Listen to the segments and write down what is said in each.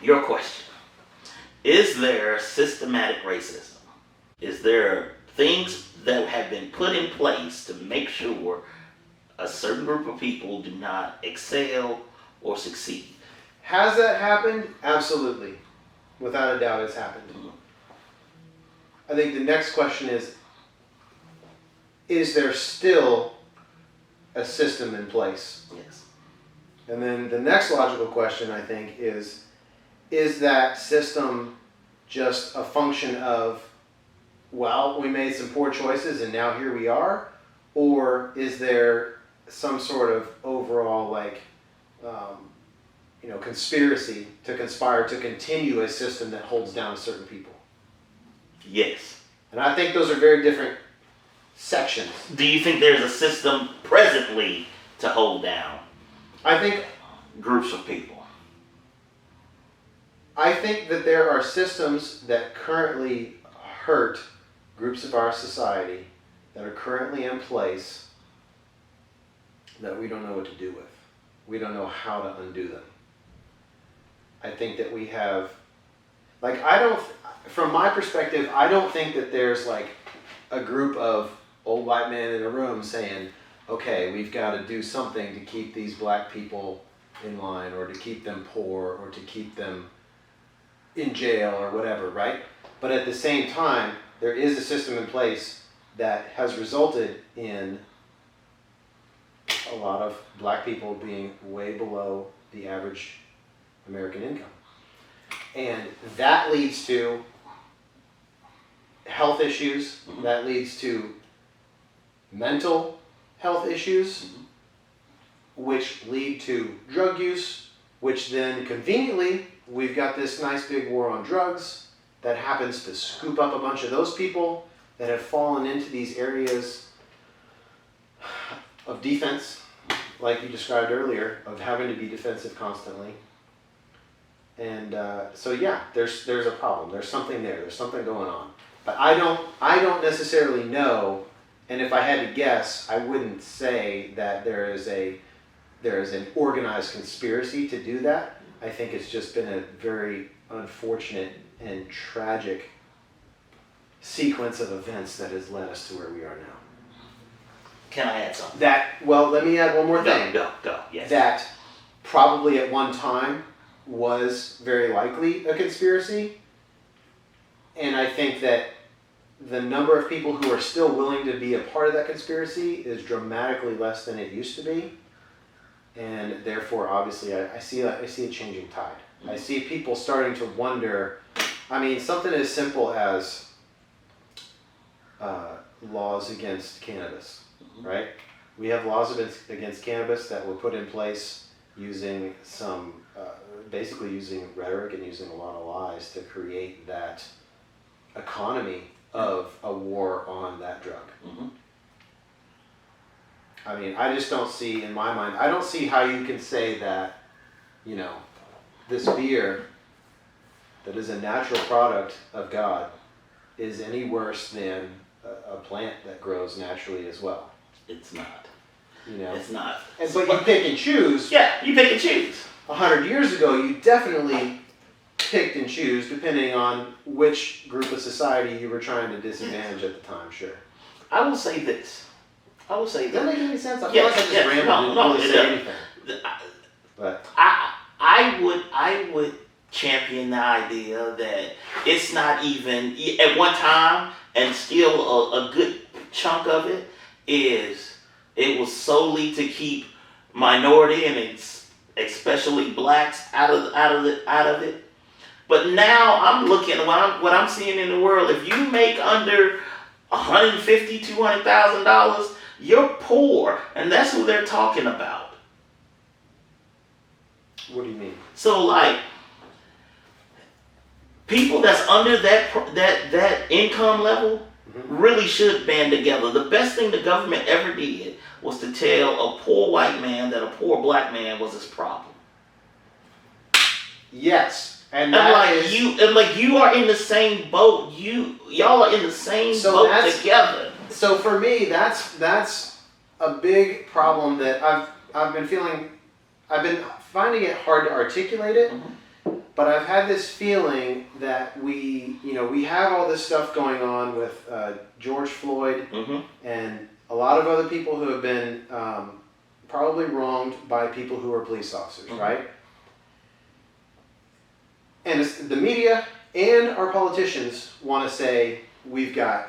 your question. Is there systematic racism? Is there things that have been put in place to make sure a certain group of people do not excel or succeed? Has that happened? Absolutely. Without a doubt, it's happened. I think the next question is there still a system in place? Yes. And then the next logical question, I think, is that system just a function of, well, we made some poor choices and now here we are? Or is there some sort of overall, conspiracy to conspire to continue a system that holds down certain people? Yes. And I think those are very different sections. Do you think there's a system presently to hold down I think groups of people? I think that there are systems that currently hurt groups of our society that are currently in place that we don't know what to do with. We don't know how to undo them. I think that we have, from my perspective, I don't think that there's like a group of old white men in a room saying, okay, we've got to do something to keep these black people in line, or to keep them poor, or to keep them in jail, or whatever, right? But at the same time, there is a system in place that has resulted in a lot of black people being way below the average American income. And that leads to health issues, that leads to mental health issues, which lead to drug use, which then conveniently, we've got this nice big war on drugs that happens to scoop up a bunch of those people that have fallen into these areas of defense, like you described earlier, of having to be defensive constantly. And so yeah, there's a problem. There's something there. There's something going on. But I don't necessarily know. And if I had to guess, I wouldn't say that there is an organized conspiracy to do that. I think it's just been a very unfortunate and tragic sequence of events that has led us to where we are now. Can I add something? Let me add one more thing. Go, yes. That probably at one time was very likely a conspiracy. And I think that the number of people who are still willing to be a part of that conspiracy is dramatically less than it used to be. And therefore, obviously, I see a changing tide. Mm-hmm. I see people starting to wonder. I mean, something as simple as laws against cannabis, right? We have laws against cannabis that were put in place using basically using rhetoric and using a lot of lies to create that economy of a war on that drug. Mm-hmm. I mean, I just don't see, in my mind, I don't see how you can say that, this beer that is a natural product of God is any worse than a plant that grows naturally as well. It's not. It's not. But you pick and choose. Yeah, you pick and choose. 100 years ago, you definitely picked and choose depending on which group of society you were trying to disadvantage at the time, sure. I will say this. Does that make any sense? I feel like I just rambled and didn't really say anything. But I would champion the idea that it's not even, at one time, and still a good chunk of it was solely to keep minority and especially blacks out of it. But now I'm looking at what I'm seeing in the world. If you make under $150,000, $200,000, you're poor, and that's who they're talking about. What do you mean? So, people that's under that income level really should band together. The best thing the government ever did was to tell a poor white man that a poor black man was his problem. Yes, you are in the same boat. Y'all are in the same boat together. So for me, that's a big problem that I've been finding it hard to articulate it. Mm-hmm. But I've had this feeling that we have all this stuff going on with George Floyd and a lot of other people who have been probably wronged by people who are police officers, right? And the media and our politicians want to say, we've got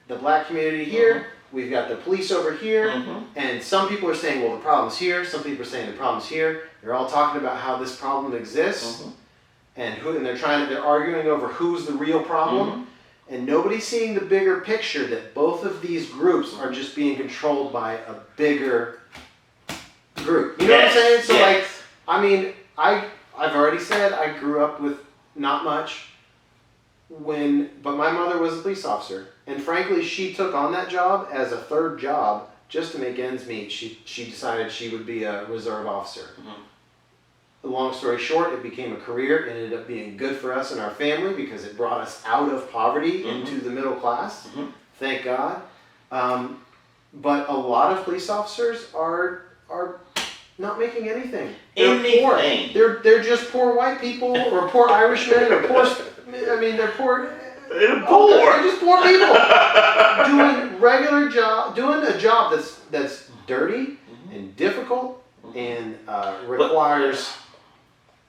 the black community here, we've got the police over here, and some people are saying, well, the problem's here, some people are saying the problem's here. They're all talking about how this problem exists, and they're arguing over who's the real problem, and nobody's seeing the bigger picture that both of these groups are just being controlled by a bigger group. You know what I'm saying? So like, I mean, I've already said I grew up with not much but my mother was a police officer, and frankly, she took on that job as a third job just to make ends meet. She decided she would be a reserve officer. Long story short, it became a career. It ended up being good for us and our family because it brought us out of poverty into the middle class. Thank God. But a lot of police officers are not making anything. They're poor. They're just poor white people or poor Irishmen or poor. I mean, they're poor. They're poor. They're just poor people doing a job that's dirty and difficult and requires.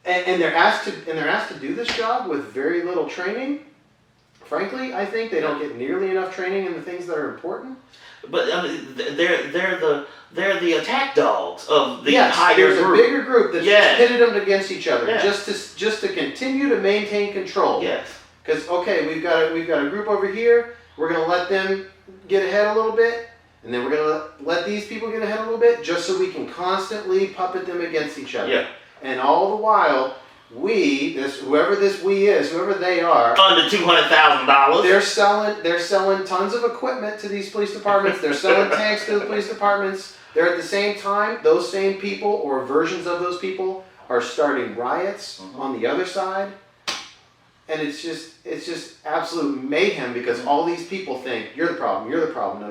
And they're asked to do this job with very little training. Frankly, I think they don't get nearly enough training in the things that are important. But I mean, they're the attack dogs of the higher there's group. A bigger group that's just pitted them against each other, just to continue to maintain control. Yes. Because we've got a group over here. We're gonna let them get ahead a little bit, and then we're gonna let these people get ahead a little bit, just so we can constantly puppet them against each other. Yeah. And all the while, whoever they are, under $200,000, they're selling tons of equipment to these police departments. They're selling tanks to the police departments. They're at the same time, those same people or versions of those people are starting riots on the other side. And it's just absolute mayhem because all these people think you're the problem, no, you're the problem, no,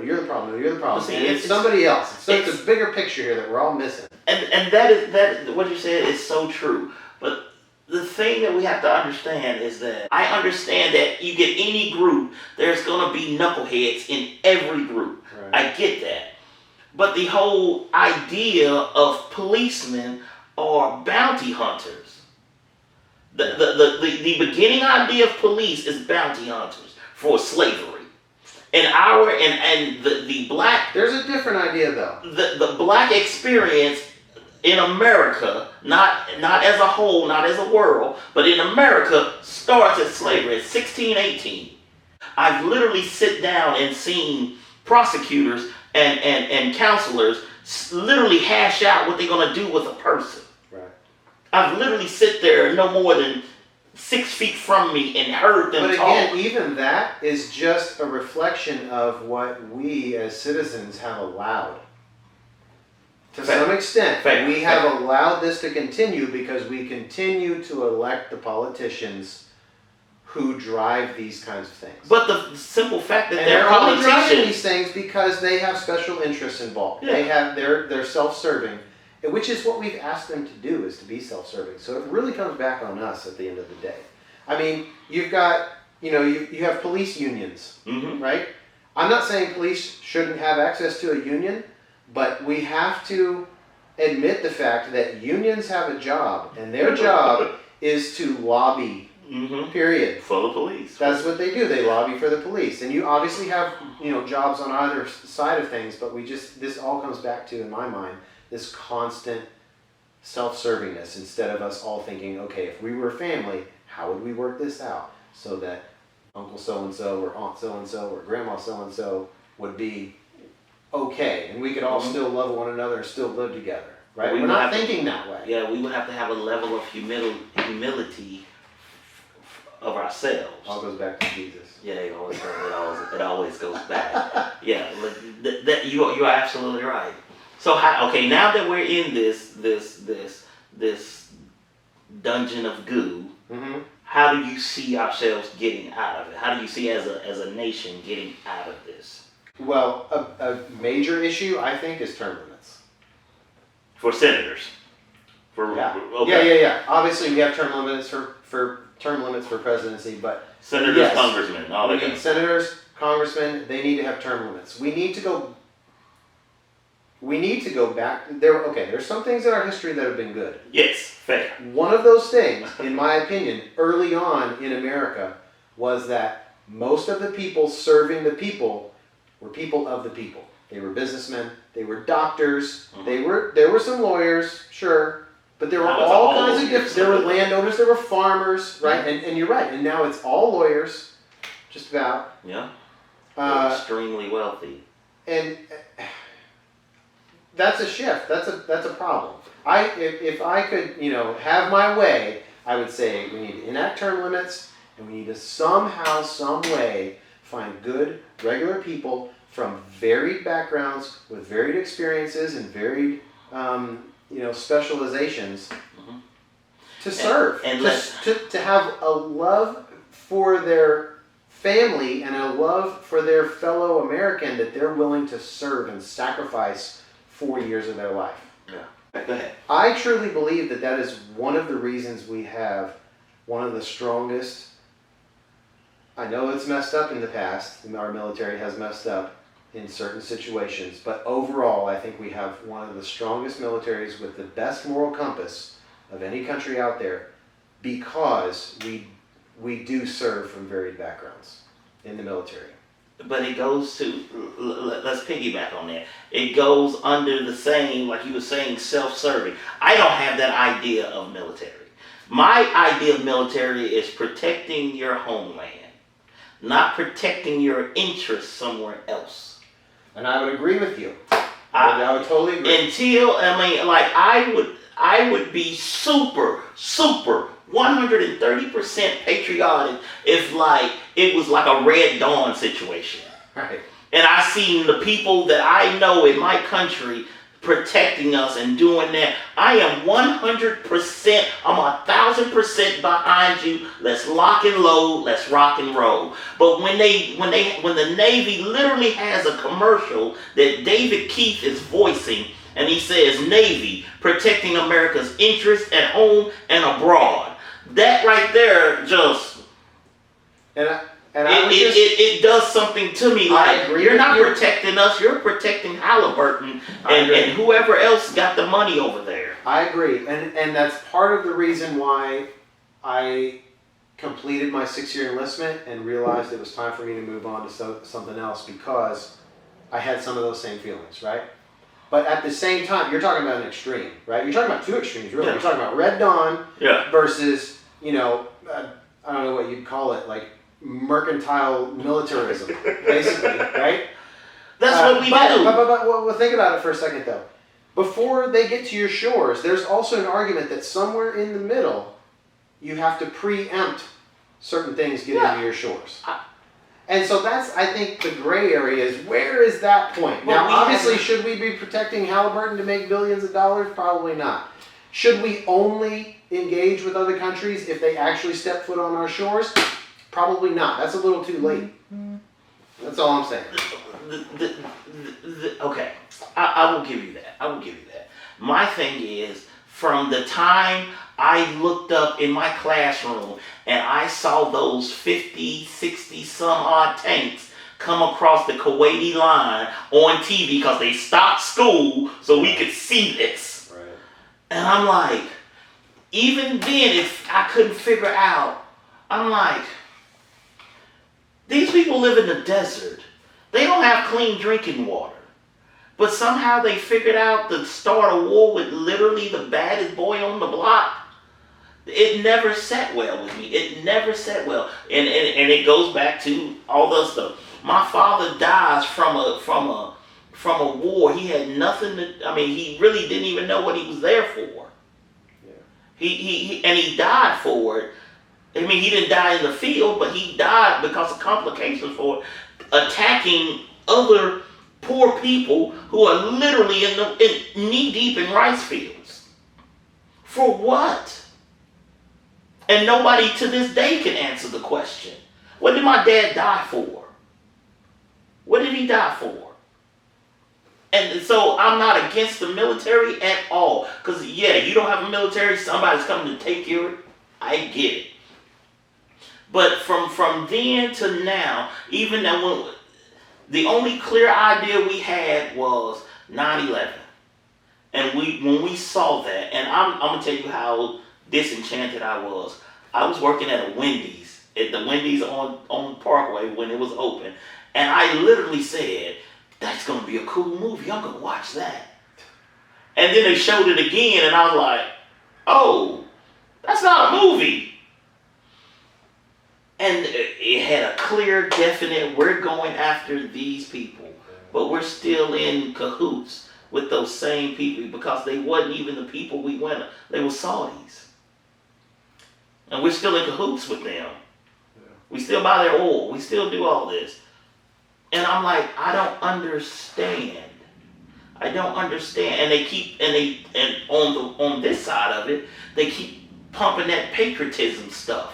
you're the problem. See, and it's somebody else. It's a bigger picture here that we're all missing. And that what you said is so true. But the thing that we have to understand is that I understand that you get any group, there's gonna be knuckleheads in every group. Right. I get that. But the whole idea of policemen are bounty hunters. The beginning idea of police is bounty hunters for slavery. And the black, there's a different idea though. The black experience in America, not as a whole, not as a world, but in America starts at slavery at 1618. I've literally sit down and seen prosecutors and counselors literally hash out what they're gonna do with a person. I've literally sit there no more than 6 feet from me and heard them talk. But again, even that is just a reflection of what we as citizens have allowed. To some extent, we have allowed this to continue because we continue to elect the politicians who drive these kinds of things. But the simple fact that they're only driving these things because they have special interests involved. Yeah. They're self-serving. Which is what we've asked them to do, is to be self-serving. So it really comes back on us at the end of the day. I mean, you've got, you have police unions, right? I'm not saying police shouldn't have access to a union, but we have to admit the fact that unions have a job, and their job is to lobby, period. For the police. That's what they do. They lobby for the police. And you obviously have, jobs on either side of things, but this all comes back to, in my mind, this constant self-servingness instead of us all thinking, okay, if we were a family, how would we work this out so that Uncle so-and-so or Aunt so-and-so or Grandma so-and-so would be okay and we could all still love one another and still live together, right? We're not thinking that way. Yeah, we would have to have a level of humility of ourselves. All goes back to Jesus. Yeah, it always goes back. Yeah, you are absolutely right. So now that we're in this dungeon of goo, how do you see ourselves getting out of it? How do you see as a nation getting out of this? Well, a major issue I think is term limits for senators. Yeah. Okay. Yeah. Obviously, we have term limits for term limits for presidency, but Senators, yes, congressmen, all we that. need senators, congressmen. They need to have term limits. We need to go. We need to go back. There's some things in our history that have been good. Yes, fair. One of those things, in my opinion, early on in America, was that most of the people serving the people were people of the people. They were businessmen. They were doctors. Mhm. There were some lawyers, sure, but there were Now it's all all kinds of lawyers. different. There were landowners. There were farmers, right? And you're right. And now it's all lawyers, just about. Yeah. Uh, Extremely wealthy. and that's a shift. That's a problem. If I could, have my way, I would say we need to enact term limits, and we need to somehow, some way, find good, regular people from varied backgrounds with varied experiences and varied, specializations Mhm. to serve, and to have a love for their family and a love for their fellow American that they're willing to serve and sacrifice 4 years of their life. Yeah. Go ahead. I truly believe that is one of the reasons we have one of the strongest. I know it's messed up in the past, and our military has messed up in certain situations, but overall, I think we have one of the strongest militaries with the best moral compass of any country out there, because we do serve from varied backgrounds in the military. But it goes to, let's piggyback on that. It goes under the same, like you were saying, self-serving. I don't have that idea of military. My idea of military is protecting your homeland, not protecting your interests somewhere else. And I would agree with you. I would totally agree. I would be super 130% patriotic if it was like a Red Dawn situation. Right. And I seen the people that I know in my country protecting us and doing that. I am 100%, I'm 1,000% behind you. Let's lock and load, let's rock and roll. But when the Navy literally has a commercial that David Keith is voicing, and he says, Navy, protecting America's interests at home and abroad. That right there just... It does something to me. You're not protecting us, you're protecting Halliburton and whoever else got the money over there. I agree. And that's part of the reason why I completed my 6-year enlistment and realized it was time for me to move on to something else, because I had some of those same feelings, right? But at the same time, you're talking about an extreme, right? You're talking about two extremes, really. Yeah. You're talking about Red Dawn versus, I don't know what you'd call it, like mercantile militarism, basically, right? That's what we do. But think about it for a second, though. Before they get to your shores, there's also an argument that somewhere in the middle, you have to preempt certain things getting to your shores. And so that's, I think, the gray area is, where is that point? Now, obviously, should we be protecting Halliburton to make billions of dollars? Probably not. Should we only engage with other countries if they actually step foot on our shores? Probably not. That's a little too late. That's all I'm saying. Okay, I will give you that. My thing is, from the time I looked up in my classroom and I saw those 50, 60 some odd tanks come across the Kuwaiti line on TV because they stopped school so we could see this. Right. And I'm like, even then, if I couldn't figure out, I'm like, these people live in the desert. They don't have clean drinking water. But somehow they figured out to start a war with literally the baddest boy on the block. It never sat well with me. It never sat well. And it goes back to all the stuff. My father dies from a war. He had nothing to, he really didn't even know what he was there for. Yeah. He died for it. He didn't die in the field, but he died because of complications for attacking other poor people who are literally knee deep in rice fields. For what? And nobody to this day can answer the question. What did my dad die for? What did he die for? And so I'm not against the military at all. Because, yeah, you don't have a military, somebody's coming to take you. I get it. But from then to now, even when the only clear idea we had was 9/11. And when we saw that, and I'm going to tell you how disenchanted I was. I was working at a Wendy's, at the Wendy's on Parkway when it was open. And I literally said, that's going to be a cool movie. I'm going to watch that. And then they showed it again, and I was like, oh, that's not a movie. And it had a clear, definite, we're going after these people. But we're still in cahoots with those same people because they wasn't even the people we went. They were Saudis. And we're still in cahoots with them. Yeah. We still buy their oil. We still do all this. And I'm like, I don't understand. I don't understand. And they keep, and on this side of it, they keep pumping that patriotism stuff,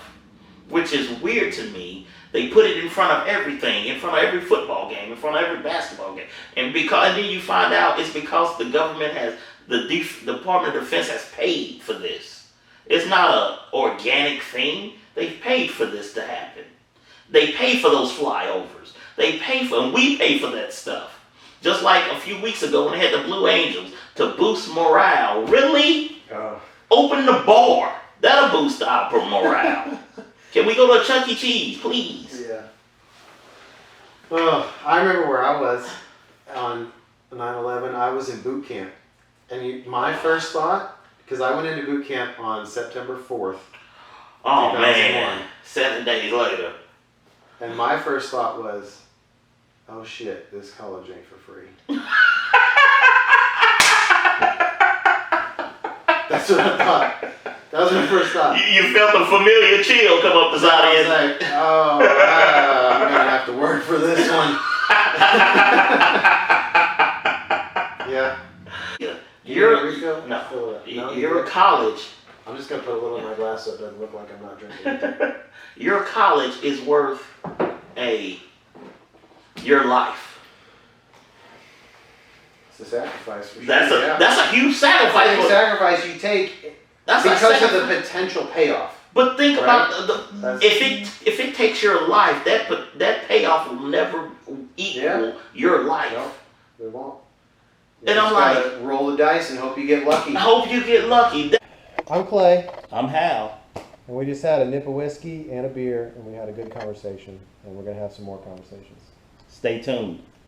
which is weird to me. They put it in front of everything, in front of every football game, in front of every basketball game. And then you find out it's because the government has, the Department of Defense has paid for this. It's not an organic thing. They've paid for this to happen. They pay for those flyovers. They pay for, and we pay for that stuff. Just like a few weeks ago when they had the Blue Angels to boost morale. Really? Open the bar. That'll boost our morale. Can we go to a Chuck E. Cheese, please? Yeah. Well, I remember where I was on 9/11. I was in boot camp. And my first thought, because I went into boot camp on September 4th. Oh, man. 7 days later. And my first thought was, oh shit, this college ain't for free. That's what I thought. That was my first thought. You felt a familiar chill come up the side of your head. Like, oh, I'm going to have to work for this one. Yeah. Your college. I'm just going to put a little in my glass so it doesn't look like I'm not drinking. Your college is worth your life. It's a sacrifice for sure. That's a huge sacrifice. That's a sacrifice you take because of the potential payoff. But think about if it takes your life, that payoff will never equal your life. No, it won't. And I'm like, roll the dice and hope you get lucky. I hope you get lucky. I'm Clay. I'm Hal. And we just had a nip of whiskey and a beer, and we had a good conversation, and we're going to have some more conversations. Stay tuned.